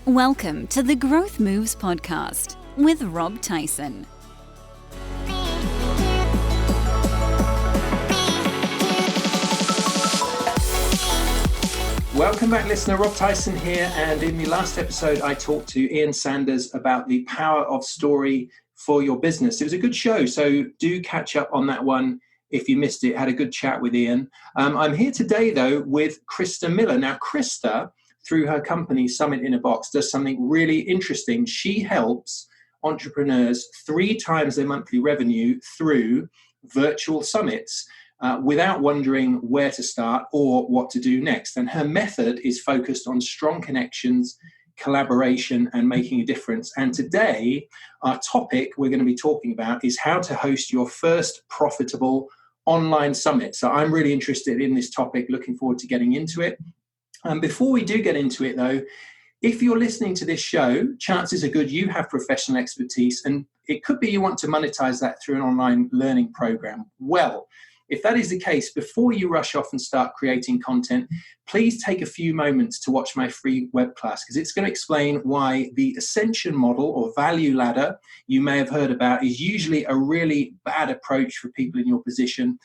Welcome to the Growth Moves podcast with Rob Tyson. Welcome back, listener. Rob Tyson here, and in the last episode I talked to Ian Sanders about the power of story for your business. It was a good show, so do catch up on that one if you missed it. Had a good chat with Ian. I'm here today though with Krista Miller. Now Krista, through her company Summit in a Box, does something really interesting. She helps entrepreneurs 3 times their monthly revenue through virtual summits without wondering where to start or what to do next. And her method is focused on strong connections, collaboration, and making a difference. And today, our topic we're going to be talking about is how to host your first profitable online summit. So I'm really interested in this topic, looking forward to getting into it. And before we do get into it though, if you're listening to this show, chances are good you have professional expertise, and it could be you want to monetize that through an online learning program. Well, if that is the case, before you rush off and start creating content, please take a few moments to watch my free web class, because it's going to explain why the ascension model or value ladder you may have heard about is usually a really bad approach for people in your position.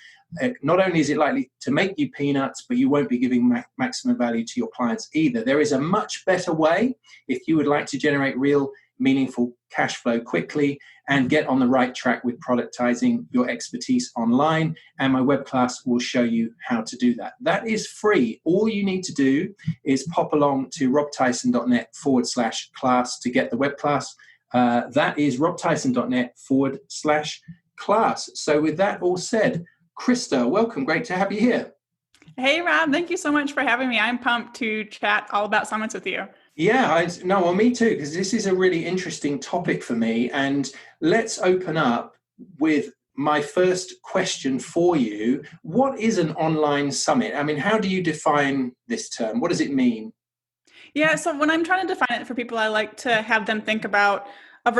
Not only is it likely to make you peanuts, but you won't be giving maximum value to your clients either. There is a much better way if you would like to generate real, meaningful cash flow quickly and get on the right track with productizing your expertise online. And my web class will show you how to do that. That is free. All you need to do is pop along to robtyson.net/class to get the web class. That is robtyson.net/class. So with that all said, Krista, welcome. Great to have you here. Hey, Rob. Thank you so much for having me. I'm pumped to chat all about summits with you. Yeah, me too, because this is a really interesting topic for me. And let's open up with my first question for you. What is an online summit? I mean, how do you define this term? What does it mean? Yeah, so when I'm trying to define it for people, I like to have them think about an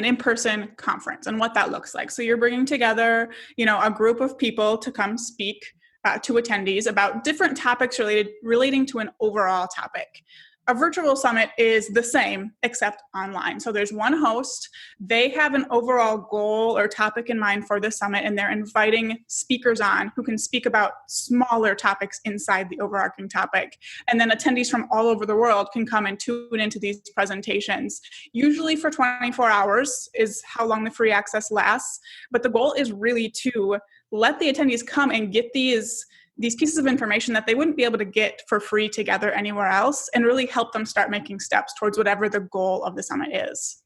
in-person conference and what that looks like. So you're bringing together, a group of people to come speak to attendees about different topics relating to an overall topic. A virtual summit is the same, except online. So there's one host. They have an overall goal or topic in mind for the summit, and they're inviting speakers on who can speak about smaller topics inside the overarching topic. And then attendees from all over the world can come and tune into these presentations. Usually for 24 hours is how long the free access lasts. But the goal is really to let the attendees come and get these pieces of information that they wouldn't be able to get for free together anywhere else, and really help them start making steps towards whatever the goal of the summit is.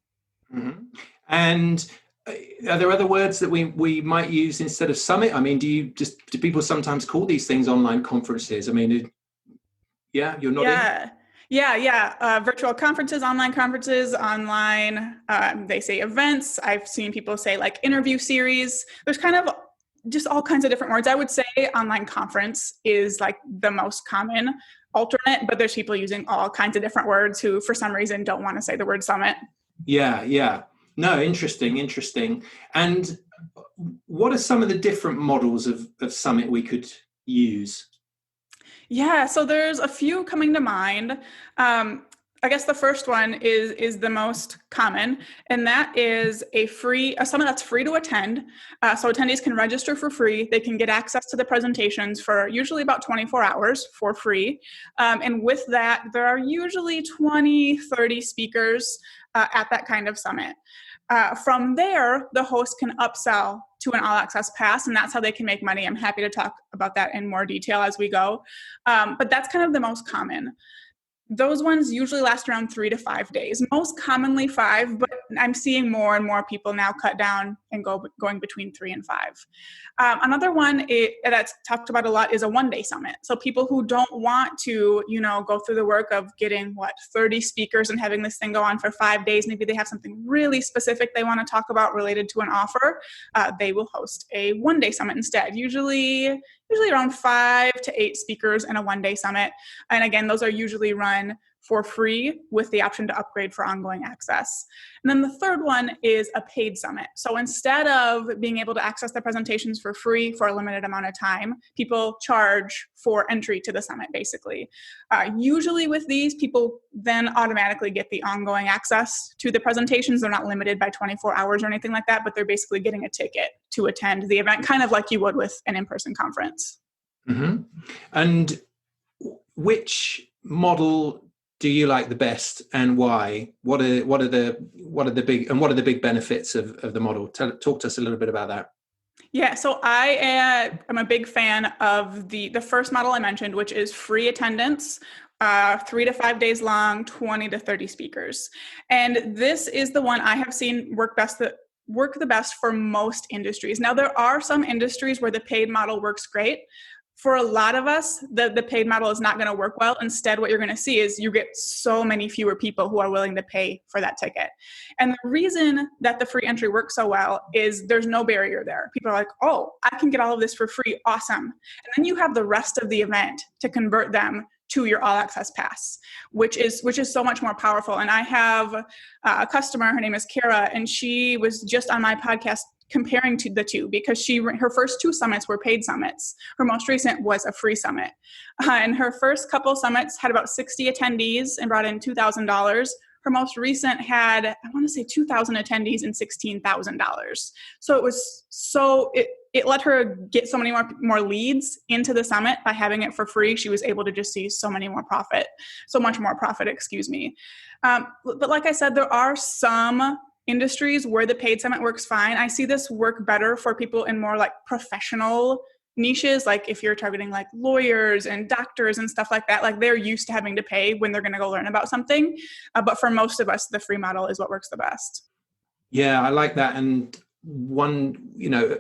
Mm-hmm. And are there other words that we might use instead of summit? I mean, do people sometimes call these things online conferences? I mean, you're nodding? Yeah. Virtual conferences, online, they say events. I've seen people say like interview series. There's kind of just all kinds of different words. I would say online conference is like the most common alternate, but there's people using all kinds of different words who for some reason don't want to say the word summit. Yeah. No, interesting. And what are some of the different models of summit we could use? Yeah, so there's a few coming to mind. I guess the first one is the most common, and that is a summit that's free to attend. So attendees can register for free. They can get access to the presentations for usually about 24 hours for free. And with that, there are usually 20, 30 speakers at that kind of summit. From there, the host can upsell to an all-access pass, and that's how they can make money. I'm happy to talk about that in more detail as we go. But that's kind of the most common. Those ones usually last around 3 to 5 days, most commonly 5, but I'm seeing more and more people now cut down and going between 3 and 5. Another one that's talked about a lot is a one-day summit. So people who don't want to, go through the work of getting 30 speakers and having this thing go on for 5 days. Maybe they have something really specific they want to talk about related to an offer. They will host a one-day summit instead. Usually around 5 to 8 speakers in a one-day summit. And again, those are usually run for free with the option to upgrade for ongoing access. And then the third one is a paid summit. So instead of being able to access the presentations for free for a limited amount of time, people charge for entry to the summit, basically. Usually with these, people then automatically get the ongoing access to the presentations. They're not limited by 24 hours or anything like that, but they're basically getting a ticket to attend the event, kind of like you would with an in-person conference. Mm-hmm. And which model do you like the best, and why? What are the big benefits of the model? Talk to us a little bit about that. Yeah, so I am a big fan of the first model I mentioned, which is free attendance, 3 to 5 days long, 20 to 30 speakers. And this is the one I have seen work the best for most industries. Now, there are some industries where the paid model works great. For a lot of us, the paid model is not going to work well. Instead, what you're going to see is you get so many fewer people who are willing to pay for that ticket. And the reason that the free entry works so well is there's no barrier there. People are like, oh, I can get all of this for free. Awesome. And then you have the rest of the event to convert them to your all access pass, which is so much more powerful. And I have a customer, her name is Kara, and she was just on my podcast comparing to the two, because her first 2 summits were paid summits. Her most recent was a free summit. And her first couple summits had about 60 attendees and brought in $2,000. Her most recent had, I want to say 2,000 attendees and $16,000. So it let her get so many more leads into the summit by having it for free. She was able to just see so much more profit, excuse me. But like I said, there are some industries where the paid summit works fine. I see this work better for people in more like professional niches, like if you're targeting like lawyers and doctors and stuff like that, like they're used to having to pay when they're going to go learn about something. But for most of us, the free model is what works the best. Yeah, I like that. And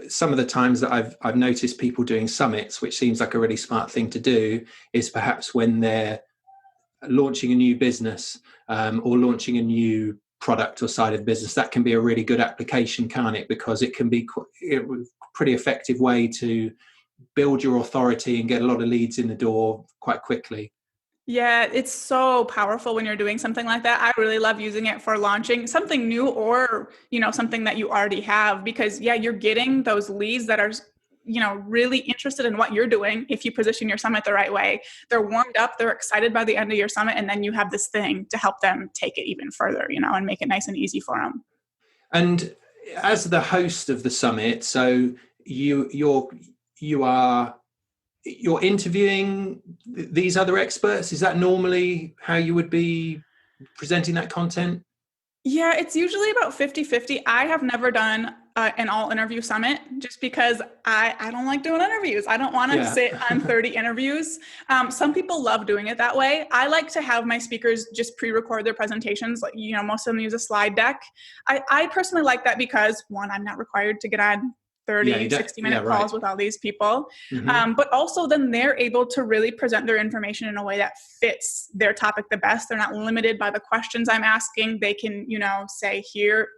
some of the times that I've noticed people doing summits, which seems like a really smart thing to do, is perhaps when they're launching a new business or launching a new product or side of business. That can be a really good application, can't it? Because it can be a pretty effective way to build your authority and get a lot of leads in the door quite quickly. Yeah, it's so powerful when you're doing something like that. I really love using it for launching something new or, something that you already have, because you're getting those leads that are, really interested in what you're doing. If you position your summit the right way, they're warmed up, they're excited by the end of your summit. And then you have this thing to help them take it even further, and make it nice and easy for them. And as the host of the summit, so you're interviewing these other experts. Is that normally how you would be presenting that content? Yeah, it's usually about 50-50. I have never done an all interview summit just because I don't like doing interviews. I don't want to sit on 30 interviews. Some people love doing it that way. I like to have my speakers just pre-record their presentations. Like, most of them use a slide deck. I personally like that because, one, I'm not required to get on 30, 60-minute calls with all these people. Mm-hmm. But also then they're able to really present their information in a way that fits their topic the best. They're not limited by the questions I'm asking. They can, say, here's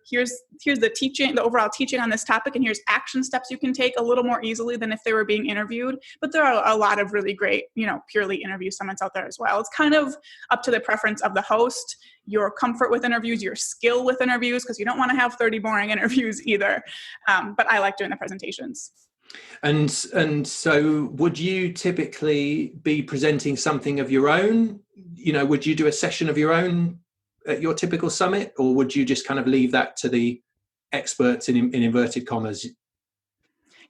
the teaching, the overall teaching on this topic, and here's action steps you can take a little more easily than if they were being interviewed. But there are a lot of really great, purely interview summits out there as well. It's kind of up to the preference of the host, your comfort with interviews, your skill with interviews, because you don't want to have 30 boring interviews either. But I like doing the presentations. And so would you typically be presenting something of your own? Would you do a session of your own at your typical summit, or would you just kind of leave that to the experts in inverted commas?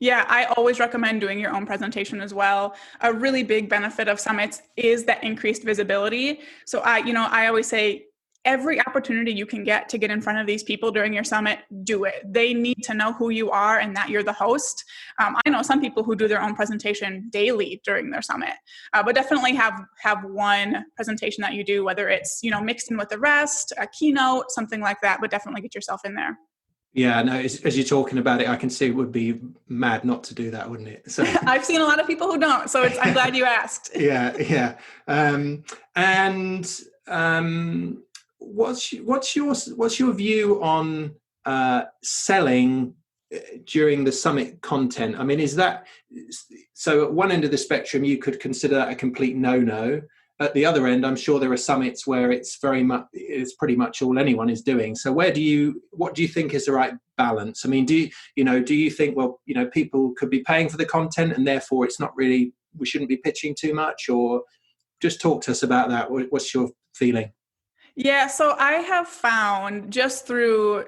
Yeah, I always recommend doing your own presentation as well. A really big benefit of summits is that increased visibility. So I always say, every opportunity you can get to get in front of these people during your summit, do it. They need to know who you are and that you're the host. I know some people who do their own presentation daily during their summit, but definitely have one presentation that you do, whether it's, mixed in with the rest, a keynote, something like that, but definitely get yourself in there. Yeah, no, as you're talking about it, I can see it would be mad not to do that, wouldn't it? So I've seen a lot of people who don't, so I'm glad you asked. Yeah. What's your view on selling during the summit content? I mean, is that so? At one end of the spectrum, you could consider that a complete no-no, at the other end, I'm sure there are summits where it's pretty much all anyone is doing. So what do you think is the right balance? I mean, do you think, well, people could be paying for the content and therefore it's not really, we shouldn't be pitching too much? Or just talk to us about that. What's your feeling? Yeah, so I have found just through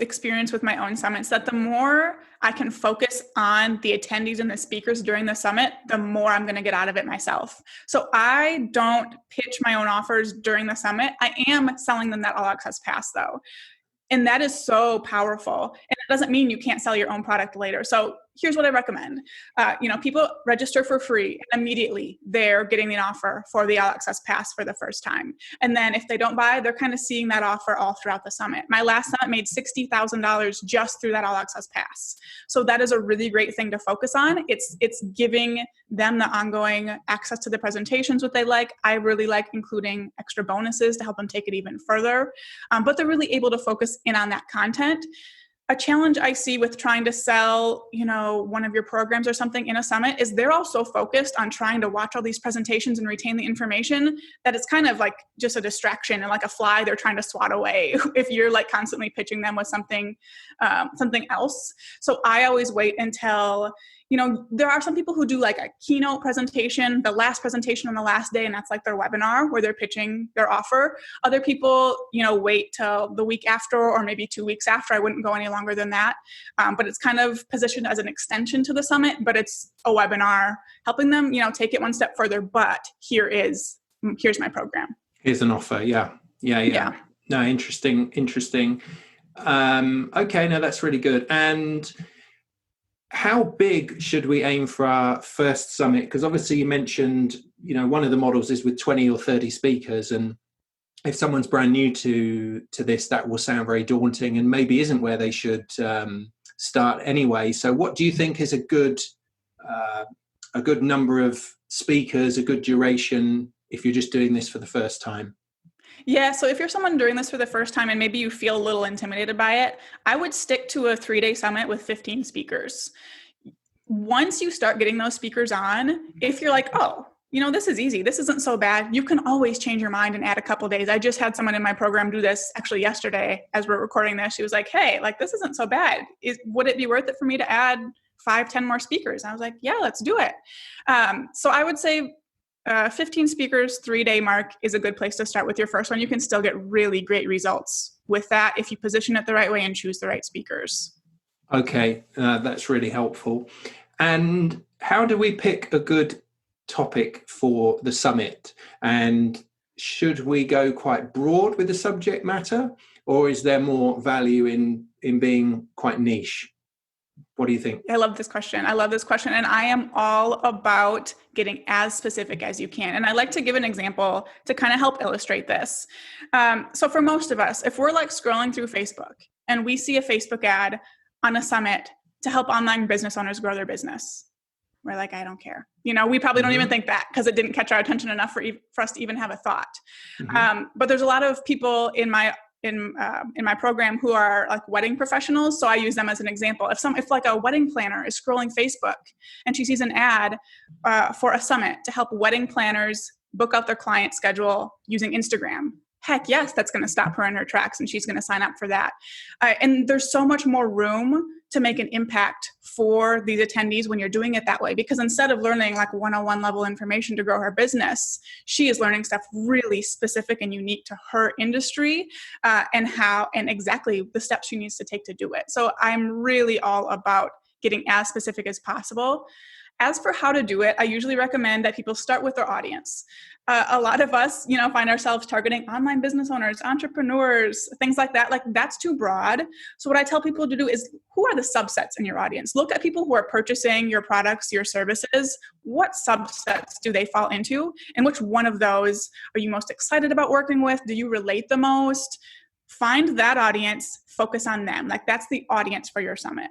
experience with my own summits that the more I can focus on the attendees and the speakers during the summit, the more I'm going to get out of it myself. So I don't pitch my own offers during the summit. I am selling them that all access pass though. And that is so powerful. And it doesn't mean you can't sell your own product later. So here's what I recommend. People register for free and immediately they're getting the offer for the All Access Pass for the first time. And then if they don't buy, they're kind of seeing that offer all throughout the summit. My last summit made $60,000 just through that All Access Pass. So that is a really great thing to focus on. It's giving them the ongoing access to the presentations, what they like. I really like including extra bonuses to help them take it even further. But they're really able to focus in on that content. A challenge I see with trying to sell, one of your programs or something in a summit is they're all so focused on trying to watch all these presentations and retain the information that it's kind of like just a distraction and like a fly they're trying to swat away if you're like constantly pitching them with something else. So I always wait until, there are some people who do like a keynote presentation, the last presentation on the last day, and that's like their webinar where they're pitching their offer. Other people, wait till the week after or maybe 2 weeks after. I wouldn't go any longer than that. But it's kind of positioned as an extension to the summit, but it's a webinar helping them, take it one step further. But here's my program. Here's an offer. Yeah. No, interesting. Okay, no, that's really good. And how big should we aim for our first summit? Because obviously you mentioned, one of the models is with 20 or 30 speakers. And if someone's brand new to this, that will sound very daunting and maybe isn't where they should start anyway. So what do you think is a good number of speakers, a good duration, if you're just doing this for the first time? Yeah, so if you're someone doing this for the first time and maybe you feel a little intimidated by it, I would stick to a 3-day summit with 15 speakers. Once you start getting those speakers on, if you're like, oh, this is easy, this isn't so bad, you can always change your mind and add a couple days. I just had someone in my program do this actually yesterday as we're recording this. She was like, hey, this isn't so bad. Would it be worth it for me to add 5-10 more speakers? And I was like, yeah, let's do it. So I would say 15 speakers, 3-day mark is a good place to start with your first one. You can still get really great results with that if you position it the right way and choose the right speakers. Okay, that's really helpful. And how do we pick a good topic for the summit? And should we go quite broad with the subject matter, or is there more value in being quite niche? What do you think? I love this question. And I am all about getting as specific as you can. And I like to give an example to kind of help illustrate this. So for most of us, if we're like scrolling through Facebook and we see a Facebook ad on a summit to help online business owners grow their business, we're like, I don't care. We probably don't even think that because it didn't catch our attention enough for us to even have a thought. But there's a lot of people in my program who are like wedding professionals. So I use them as an example. If like a wedding planner is scrolling Facebook and she sees an ad for a summit to help wedding planners book out their client schedule using Instagram, heck yes, that's going to stop her in her tracks and she's going to sign up for that. And there's so much more room to make an impact for these attendees when you're doing it that way. Because instead of learning like 101 level information to grow her business, she is learning stuff really specific and unique to her industry and exactly the steps she needs to take to do it. So I'm really all about getting as specific as possible. As for how to do it, I usually recommend that people start with their audience. A lot of us, find ourselves targeting online business owners, entrepreneurs, things like that. Like that's too broad. So what I tell people to do is, who are the subsets in your audience? Look at people who are purchasing your products, your services. What subsets do they fall into? And which one of those are you most excited about working with? Do you relate the most? Find that audience, focus on them. Like that's the audience for your summit.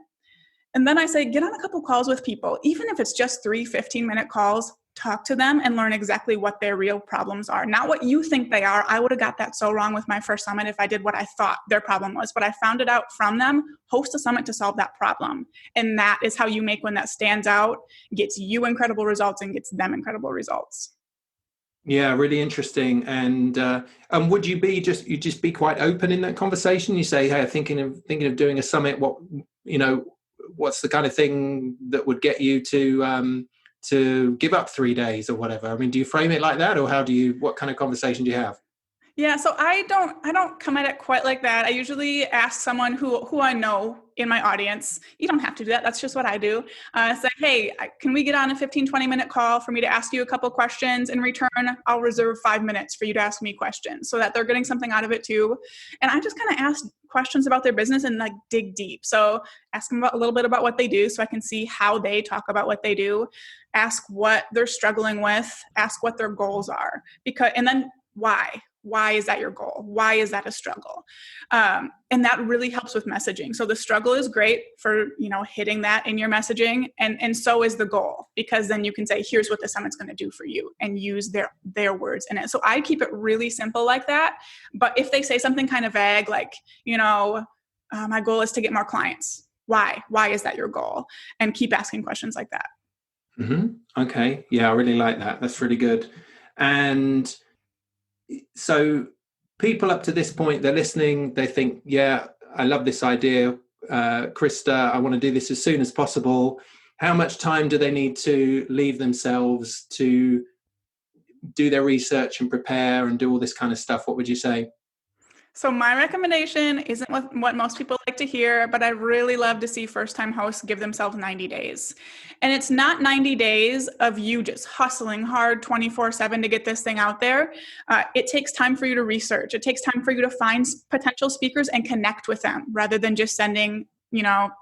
And then I say, get on a couple calls with people, even if it's just 3 15-minute calls, talk to them and learn exactly what their real problems are. Not what you think they are. I would have got that so wrong with my first summit if I did what I thought their problem was, but I found it out from them. Host a summit to solve that problem. And that is how you make one that stands out, gets you incredible results and gets them incredible results. Yeah, really interesting. And would you just be quite open in that conversation? You say, hey, thinking of doing a summit. What's the kind of thing that would get you to give up 3 days or whatever? I mean, do you frame it like that, or what kind of conversation do you have? Yeah, so I don't come at it quite like that. I usually ask someone who I know in my audience. You don't have to do that. That's just what I do. Say, hey, can we get on a 15-20-minute call for me to ask you a couple questions? In return, I'll reserve 5 minutes for you to ask me questions so that they're getting something out of it too. And I just kind of ask questions about their business and like dig deep. So ask them a little bit about what they do so I can see how they talk about what they do. Ask what they're struggling with. Ask what their goals are. And then why? Why is that your goal? Why is that a struggle? And that really helps with messaging. So the struggle is great for, hitting that in your messaging. And so is the goal, because then you can say, here's what the summit's going to do for you, and use their words in it. So I keep it really simple like that. But if they say something kind of vague, like, my goal is to get more clients. Why? Why is that your goal? And keep asking questions like that. Mm-hmm. Okay. Yeah, I really like that. That's really good. And so people up to this point, they're listening, they think, yeah, I love this idea. Krista, I want to do this as soon as possible. How much time do they need to leave themselves to do their research and prepare and do all this kind of stuff? What would you say? So my recommendation isn't what most people like to hear, but I really love to see first-time hosts give themselves 90 days. And it's not 90 days of you just hustling hard 24/7 to get this thing out there. It takes time for you to research. It takes time for you to find potential speakers and connect with them rather than just sending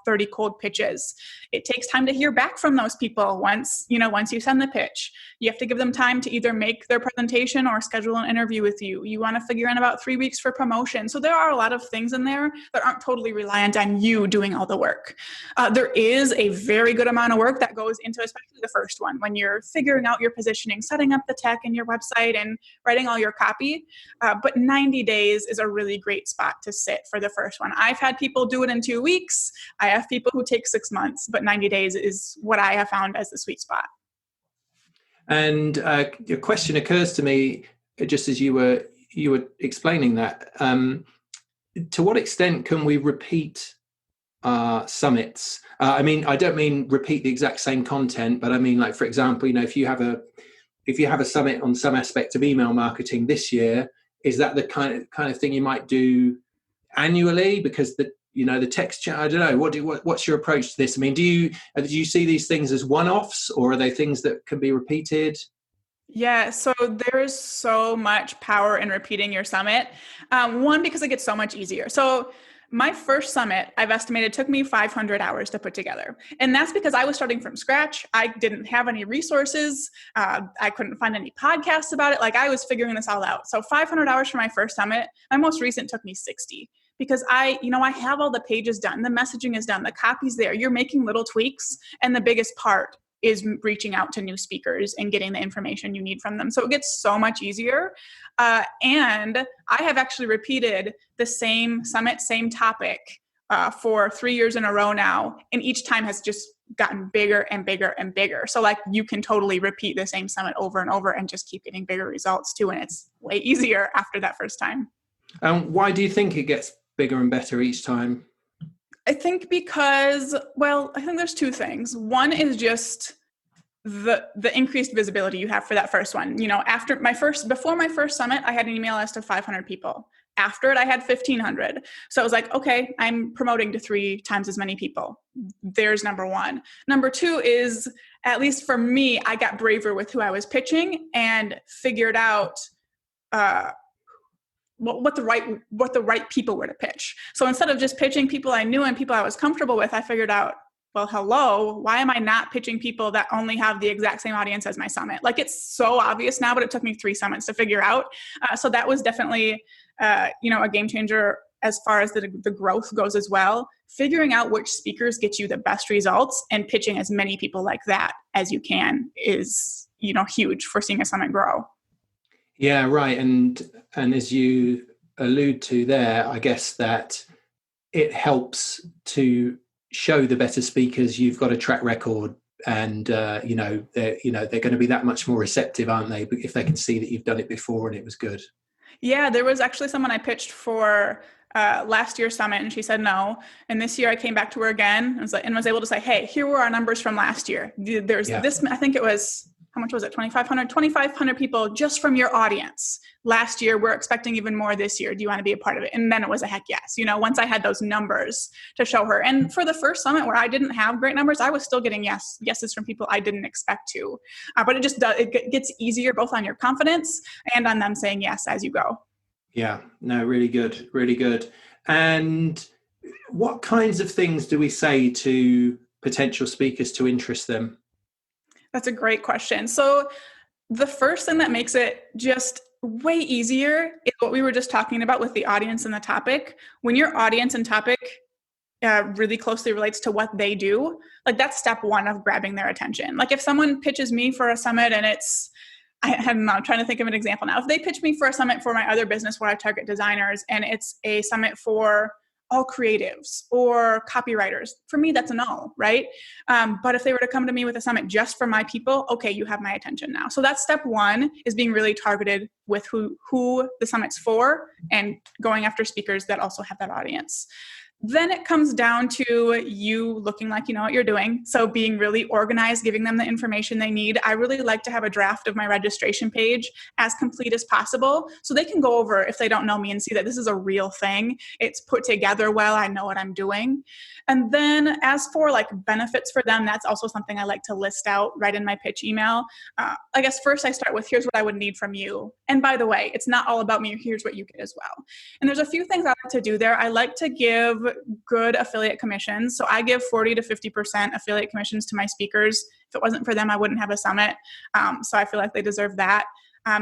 30 cold pitches. It takes time to hear back from those people once you send the pitch. You have to give them time to either make their presentation or schedule an interview with you. You want to figure in about 3 weeks for promotion. So there are a lot of things in there that aren't totally reliant on you doing all the work. There is a very good amount of work that goes into especially the first one, when you're figuring out your positioning, setting up the tech and your website and writing all your copy. But 90 days is a really great spot to sit for the first one. I've had people do it in 2 weeks. I have people who take 6 months, but 90 days is what I have found as the sweet spot. And your question occurs to me just as you were explaining that. To what extent can we repeat summits? I mean, I don't mean repeat the exact same content, but I mean, like, for example, if you have a summit on some aspect of email marketing this year, is that the kind of thing you might do annually? Because the text chat, I don't know. What's your approach to this? I mean, do you see these things as one-offs, or are they things that can be repeated? Yeah, so there's so much power in repeating your summit. One, because it gets so much easier. So my first summit, I've estimated, took me 500 hours to put together. And that's because I was starting from scratch. I didn't have any resources. I couldn't find any podcasts about it. Like, I was figuring this all out. So 500 hours for my first summit. My most recent took me 60. Because I have all the pages done. The messaging is done. The copy's there. You're making little tweaks. And the biggest part is reaching out to new speakers and getting the information you need from them. So it gets so much easier. And I have actually repeated the same summit, same topic for 3 years in a row now. And each time has just gotten bigger and bigger and bigger. So like, you can totally repeat the same summit over and over and just keep getting bigger results too. And it's way easier after that first time. Why do you think it gets bigger and better each time? I think because, I think there's two things. One is just the increased visibility you have for that first one. Before my first summit, I had an email list of 500 people. After it, I had 1,500. So I was like, okay, I'm promoting to 3 times as many people. There's number one. Number two is, at least for me, I got braver with who I was pitching and figured out what the right people were to pitch. So instead of just pitching people I knew and people I was comfortable with, I figured out, well, hello, why am I not pitching people that only have the exact same audience as my summit? Like, it's so obvious now, but it took me 3 summits to figure out. So that was definitely, a game changer as far as the growth goes as well. Figuring out which speakers get you the best results and pitching as many people like that as you can is, huge for seeing a summit grow. Yeah, right. And as you allude to there, I guess that it helps to show the better speakers you've got a track record and they're going to be that much more receptive, aren't they? If they can see that you've done it before and it was good. Yeah, there was actually someone I pitched for last year's summit, and she said no. And this year I came back to her again and was able to say, hey, here were our numbers from last year. There's this, I think it was, how much was it? 2,500 people just from your audience. Last year, we're expecting even more this year. Do you want to be a part of it? And then it was a heck yes. Once I had those numbers to show her. And for the first summit where I didn't have great numbers, I was still getting yeses from people I didn't expect to. But it gets easier both on your confidence and on them saying yes as you go. Yeah, no, really good, really good. And what kinds of things do we say to potential speakers to interest them? That's a great question. So the first thing that makes it just way easier is what we were just talking about with the audience and the topic. When your audience and topic really closely relates to what they do, like that's step one of grabbing their attention. Like if someone pitches me for a summit and I'm trying to think of an example now. If they pitch me for a summit for my other business where I target designers and it's a summit for all creatives or copywriters, for me, that's a no, right? But if they were to come to me with a summit just for my people, okay, you have my attention now. So that's step one, is being really targeted with who the summit's for and going after speakers that also have that audience. Then it comes down to you looking like you know what you're doing. So being really organized, giving them the information they need. I really like to have a draft of my registration page as complete as possible so they can go over if they don't know me and see that this is a real thing. It's put together well. I know what I'm doing. And then as for like benefits for them, that's also something I like to list out right in my pitch email. I guess first I start with, here's what I would need from you. And by the way, it's not all about me. Here's what you get as well. And there's a few things I like to do there. I like to give good affiliate commissions. So I give 40 to 50% affiliate commissions to my speakers. If it wasn't for them, I wouldn't have a summit. So I feel like they deserve that.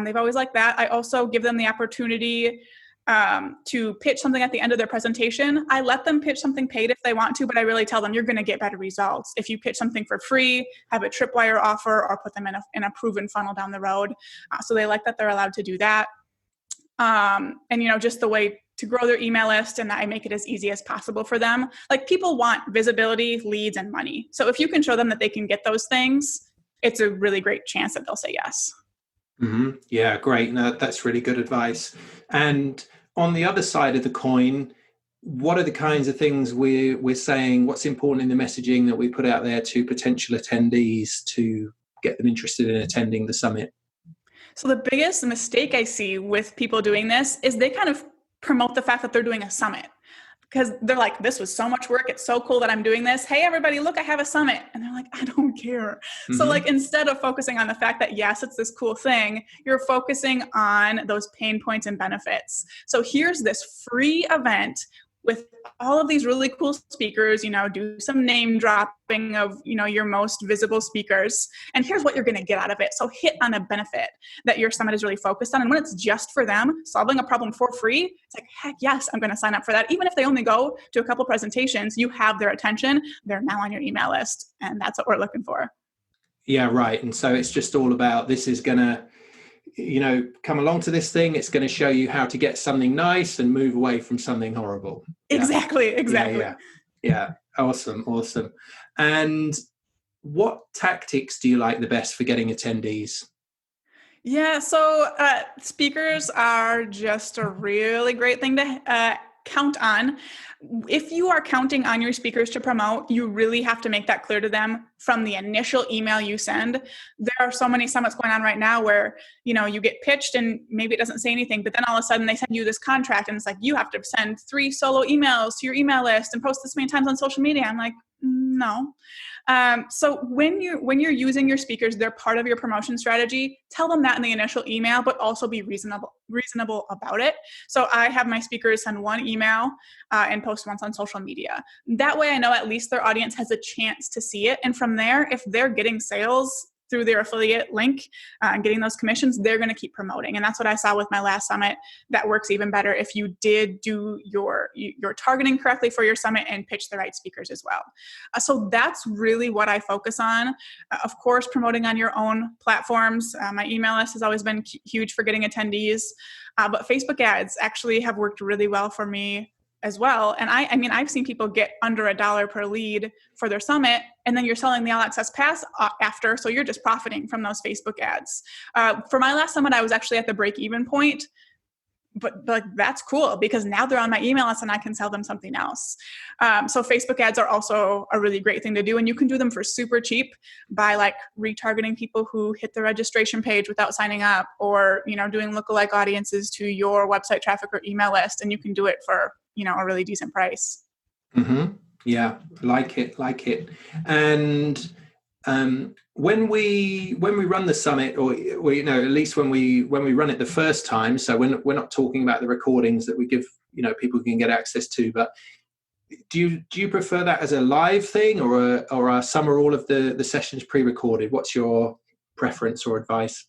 They've always liked that. I also give them the opportunity to pitch something at the end of their presentation. I let them pitch something paid if they want to, but I really tell them you're going to get better results if you pitch something for free, have a tripwire offer, or put them in a proven funnel down the road. So they like that they're allowed to do that. And just the way to grow their email list, and I make it as easy as possible for them. Like people want visibility, leads, and money. So if you can show them that they can get those things, it's a really great chance that they'll say yes. Mm-hmm. Yeah, great. No, that's really good advice. And on the other side of the coin, what are the kinds of things we're saying? What's important in the messaging that we put out there to potential attendees to get them interested in attending the summit? So the biggest mistake I see with people doing this is they kind of promote the fact that they're doing a summit. Because they're like, this was so much work. It's so cool that I'm doing this. Hey, everybody, look, I have a summit. And they're like, I don't care. Mm-hmm. So like, instead of focusing on the fact that, yes, it's this cool thing, you're focusing on those pain points and benefits. So here's this free event with all of these really cool speakers, do some name dropping of, your most visible speakers. And here's what you're going to get out of it. So hit on a benefit that your summit is really focused on. And when it's just for them, solving a problem for free, it's like, heck yes, I'm going to sign up for that. Even if they only go to a couple presentations, you have their attention. They're now on your email list. And that's what we're looking for. Yeah, right. And so it's just all about, this is going to, come along to this thing. It's going to show you how to get something nice and move away from something horrible. Yeah. Exactly. Yeah. Awesome. And what tactics do you like the best for getting attendees? Yeah. So speakers are just a really great thing to count on. If you are counting on your speakers to promote, you really have to make that clear to them from the initial email you send. There are so many summits going on right now where, you get pitched and maybe it doesn't say anything, but then all of a sudden they send you this contract and it's like, you have to send 3 solo emails to your email list and post this many times on social media. I'm like, no. So when you're using your speakers, they're part of your promotion strategy. Tell them that in the initial email, but also be reasonable about it. So I have my speakers send 1 email and post once on social media. That way I know at least their audience has a chance to see it. And from there, if they're getting sales through their affiliate link and getting those commissions, they're going to keep promoting. And that's what I saw with my last summit. That works even better if you did do your targeting correctly for your summit and pitch the right speakers as well. So that's really what I focus on. Of course, promoting on your own platforms. My email list has always been huge for getting attendees. But Facebook ads actually have worked really well for me as well. And I mean, I've seen people get under $1 per lead for their summit, and then you're selling the All Access Pass after. So you're just profiting from those Facebook ads. For my last summit, I was actually at the break-even point. But like, that's cool because now they're on my email list and I can sell them something else. So Facebook ads are also a really great thing to do. And you can do them for super cheap by like retargeting people who hit the registration page without signing up, or, you know, doing lookalike audiences to your website traffic or email list. And you can do it for, you know, a really decent price. Mm-hmm. Yeah. Like it. And, when we run the summit, or you know, at least when we run it the first time, so we're not talking about the recordings that we give, you know, people can get access to, but do you prefer that as a live thing, or are some or all of the sessions pre-recorded? What's your preference or advice?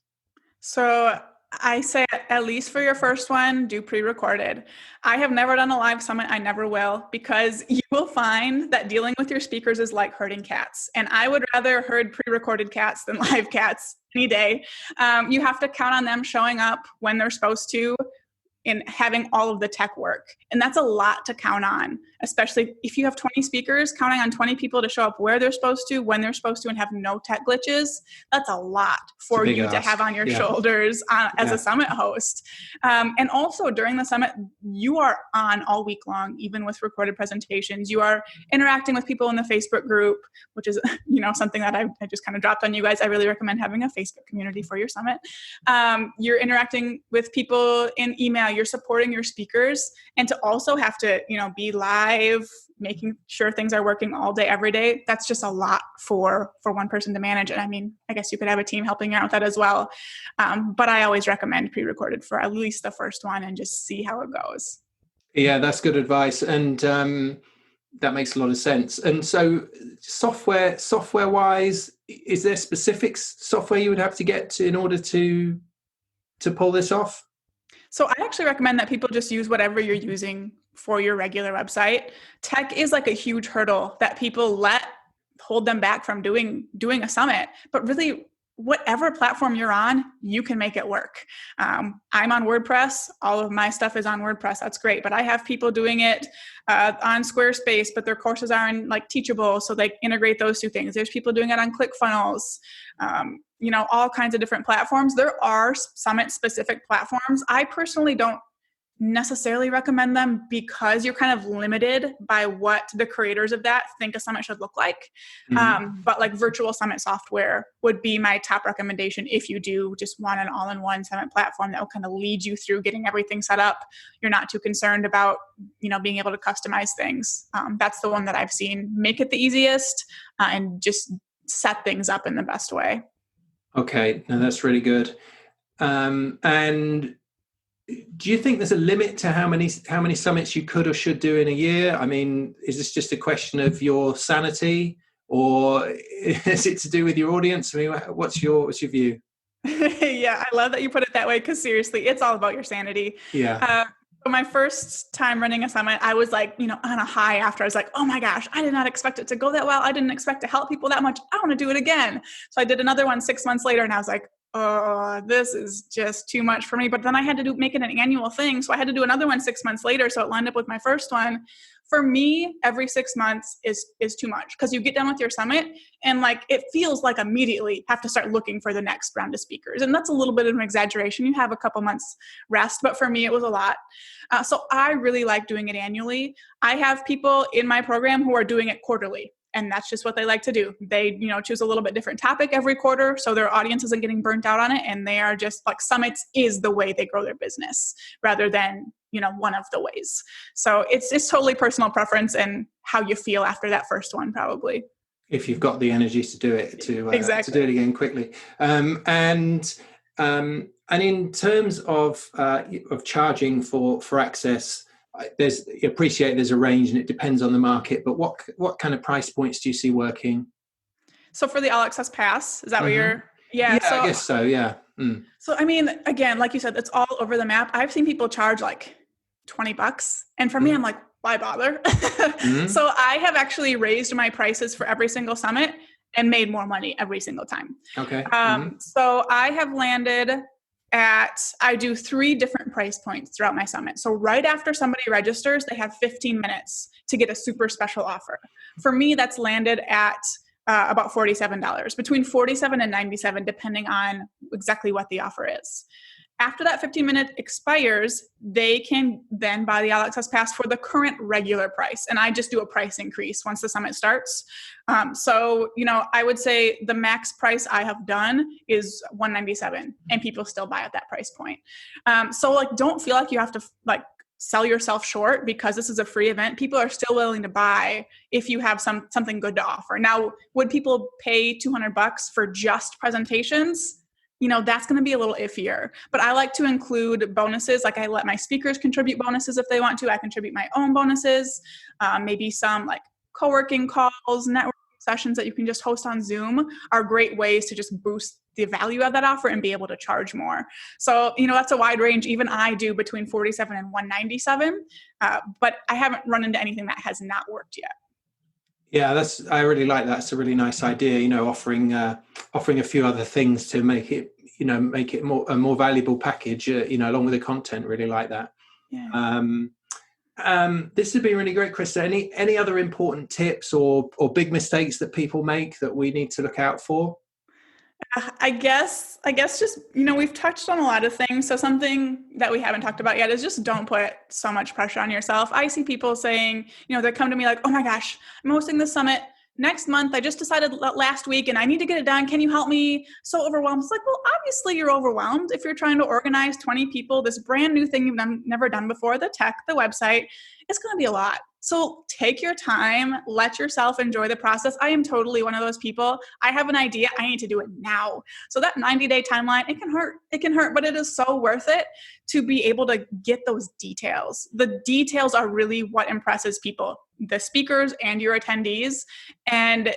So I say at least for your first one, do pre-recorded. I have never done a live summit. I never will, because you will find that dealing with your speakers is like herding cats. And I would rather herd pre-recorded cats than live cats any day. You have to count on them showing up when they're supposed to and having all of the tech work. And that's a lot to count on, especially if you have 20 speakers, counting on 20 people to show up where they're supposed to, when they're supposed to, and have no tech glitches. That's a lot for you to have on your shoulders as a summit host. And also during the summit, you are on all week long, even with recorded presentations. You are interacting with people in the Facebook group, which is, you know, something that I just kind of dropped on you guys. I really recommend having a Facebook community for your summit. You're interacting with people in email. You're supporting your speakers, and to also have to, you know, be live, making sure things are working all day, every day. That's just a lot for one person to manage. And I mean, I guess you could have a team helping you out with that as well. But I always recommend pre-recorded for at least the first one and just see how it goes. Yeah, that's good advice. And that makes a lot of sense. And so software wise, is there specific software you would have to get in order to pull this off? So I actually recommend that people just use whatever you're using for your regular website. Tech is like a huge hurdle that people let hold them back from doing a summit, but really whatever platform you're on, you can make it work. I'm on WordPress. All of my stuff is on WordPress. That's great. But I have people doing it on Squarespace, but their courses are in like Teachable. So they integrate those two things. There's people doing it on ClickFunnels, you know, all kinds of different platforms. There are summit specific platforms. I personally don't necessarily recommend them because you're kind of limited by what the creators of that think a summit should look like. Mm-hmm. But like virtual summit software would be my top recommendation if you do just want an all-in-one summit platform that will kind of lead you through getting everything set up. You're not too concerned about, you know, being able to customize things. That's the one that I've seen make it the easiest and just set things up in the best way. Okay, no, that's really good. And do you think there's a limit to how many summits you could or should do in a year? I mean, is this just a question of your sanity, or is it to do with your audience? I mean, what's your view? Yeah, I love that you put it that way, because seriously, it's all about your sanity. Yeah. My first time running a summit, I was like, you know, on a high after. I was like, oh my gosh, I did not expect it to go that well. I didn't expect to help people that much. I want to do it again. So I did another one 6 months later, and I was like, oh, this is just too much for me. But then I had to make it an annual thing. So I had to do another one 6 months later. So it lined up with my first one. For me, every 6 months is too much, because you get done with your summit and like, it feels like immediately have to start looking for the next round of speakers. And that's a little bit of an exaggeration. You have a couple months rest, but for me, it was a lot. So I really like doing it annually. I have people in my program who are doing it quarterly. And that's just what they like to do. They, you know, choose a little bit different topic every quarter, so their audience isn't getting burnt out on it. And they are just like, summits is the way they grow their business rather than, you know, one of the ways. So it's totally personal preference and how you feel after that first one, probably. If you've got the energies to do it, to do it again quickly. And in terms of charging for access, there's a range and it depends on the market, but what kind of price points do you see working? So for the All Access Pass, is that what you're? Yeah, so, I guess so. Yeah. Mm. So, I mean, again, like you said, it's all over the map. I've seen people charge like $20. And for me, I'm like, why bother? So I have actually raised my prices for every single summit and made more money every single time. Okay. So I have landed I do 3 different price points throughout my summit. So right after somebody registers, they have 15 minutes to get a super special offer. For me, that's landed at about $47, between $47 and $97, depending on exactly what the offer is. After that 15-minute expires, they can then buy the All Access Pass for the current regular price. And I just do a price increase once the summit starts. So, I would say the max price I have done is $197, and people still buy at that price point. So don't feel like you have to sell yourself short because this is a free event. People are still willing to buy if you have something good to offer. Now, would people pay $200 for just presentations? That's going to be a little iffier, but I like to include bonuses. I let my speakers contribute bonuses if they want to. I contribute my own bonuses, maybe some co-working calls, networking sessions that you can just host on Zoom are great ways to just boost the value of that offer and be able to charge more. So, that's a wide range. Even I do between $47 and $197, but I haven't run into anything that has not worked yet. Yeah, I really like that. It's a really nice idea, offering a few other things to make it a more valuable package, along with the content. Really like that. Yeah. This has been really great, Krista. Any other important tips or big mistakes that people make that we need to look out for? I guess just, we've touched on a lot of things. So something that we haven't talked about yet is just don't put so much pressure on yourself. I see people saying, they come to me like, oh my gosh, I'm hosting this summit next month. I just decided last week and I need to get it done. Can you help me? So overwhelmed. It's like, well, obviously you're overwhelmed if you're trying to organize 20 people, this brand new thing you've never done before, the tech, the website. It's going to be a lot. So take your time, let yourself enjoy the process. I am totally one of those people. I have an idea. I need to do it now. So that 90-day timeline, it can hurt, but it is so worth it to be able to get those details. The details are really what impresses people, the speakers and your attendees. And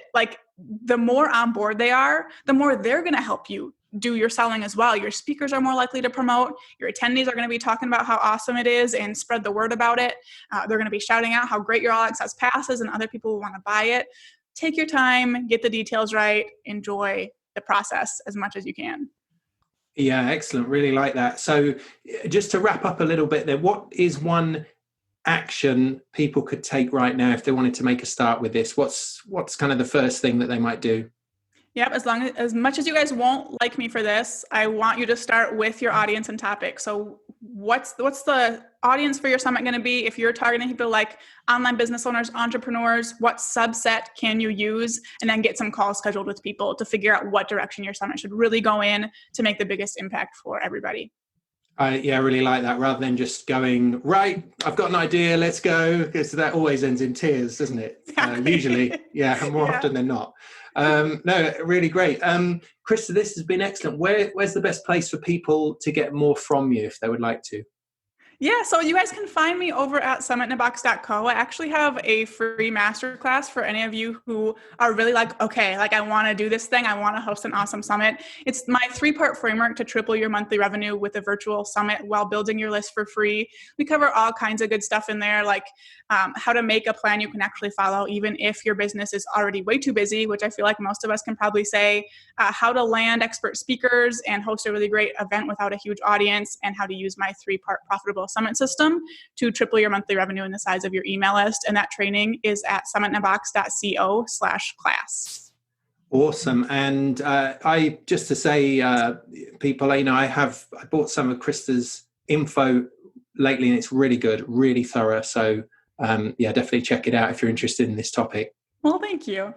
the more on board they are, the more they're going to help you do your selling as well. Your speakers are more likely to promote. Your attendees are going to be talking about how awesome it is and spread the word about it. They're going to be shouting out how great your All Access Pass is and other people will want to buy it. Take your time, get the details right, enjoy the process as much as you can. Yeah, excellent. Really like that. So just to wrap up a little bit there, what is one action people could take right now if they wanted to make a start with this? What's kind of the first thing that they might do? Yep. As much as you guys won't like me for this, I want you to start with your audience and topic. So what's the audience for your summit going to be? If you're targeting people like online business owners, entrepreneurs, what subset can you use? And then get some calls scheduled with people to figure out what direction your summit should really go in to make the biggest impact for everybody. I really like that, rather than just going, right, I've got an idea, let's go, because that always ends in tears, doesn't it? Usually, more often than not. No, really great. Krista, this has been excellent. Where's the best place for people to get more from you if they would like to? Yeah, so you guys can find me over at summitinbox.co. I actually have a free masterclass for any of you who are really I want to do this thing. I want to host an awesome summit. It's my 3-part framework to triple your monthly revenue with a virtual summit while building your list for free. We cover all kinds of good stuff in there, like how to make a plan you can actually follow, even if your business is already way too busy, which I feel like most of us can probably say, how to land expert speakers and host a really great event without a huge audience, and how to use my 3-part profitable summit system to triple your monthly revenue and the size of your email list. And that training is at summitinbox.co/class. Awesome. And I just to say, people, I bought some of Krista's info lately and it's really good, really thorough. So definitely check it out if you're interested in this topic. Well, thank you.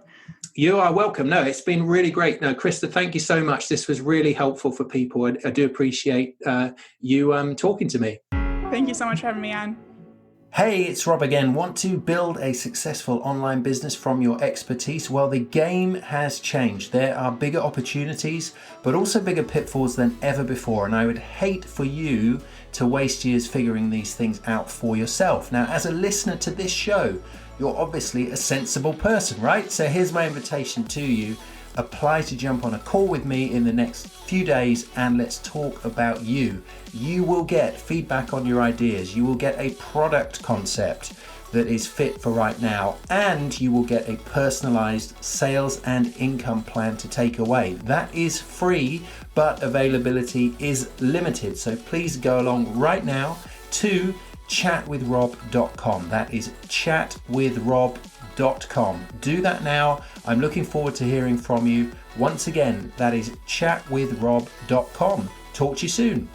You are welcome. No, it's been really great. No, Krista, thank you so much. This was really helpful for people. I do appreciate you talking to me. Thank you so much for having me on. Hey, it's Rob again. Want to build a successful online business from your expertise? Well, the game has changed. There are bigger opportunities, but also bigger pitfalls than ever before. And I would hate for you to waste years figuring these things out for yourself. Now, as a listener to this show, you're obviously a sensible person, right? So here's my invitation to you. Apply to jump on a call with me in the next few days and let's talk about you. You will get feedback on your ideas. You will get a product concept. that is fit for right now, and you will get a personalized sales and income plan to take away. That is free, but availability is limited. So please go along right now to chatwithrob.com. That is chatwithrob.com. Do that now. I'm looking forward to hearing from you. Once again, that is chatwithrob.com. Talk to you soon.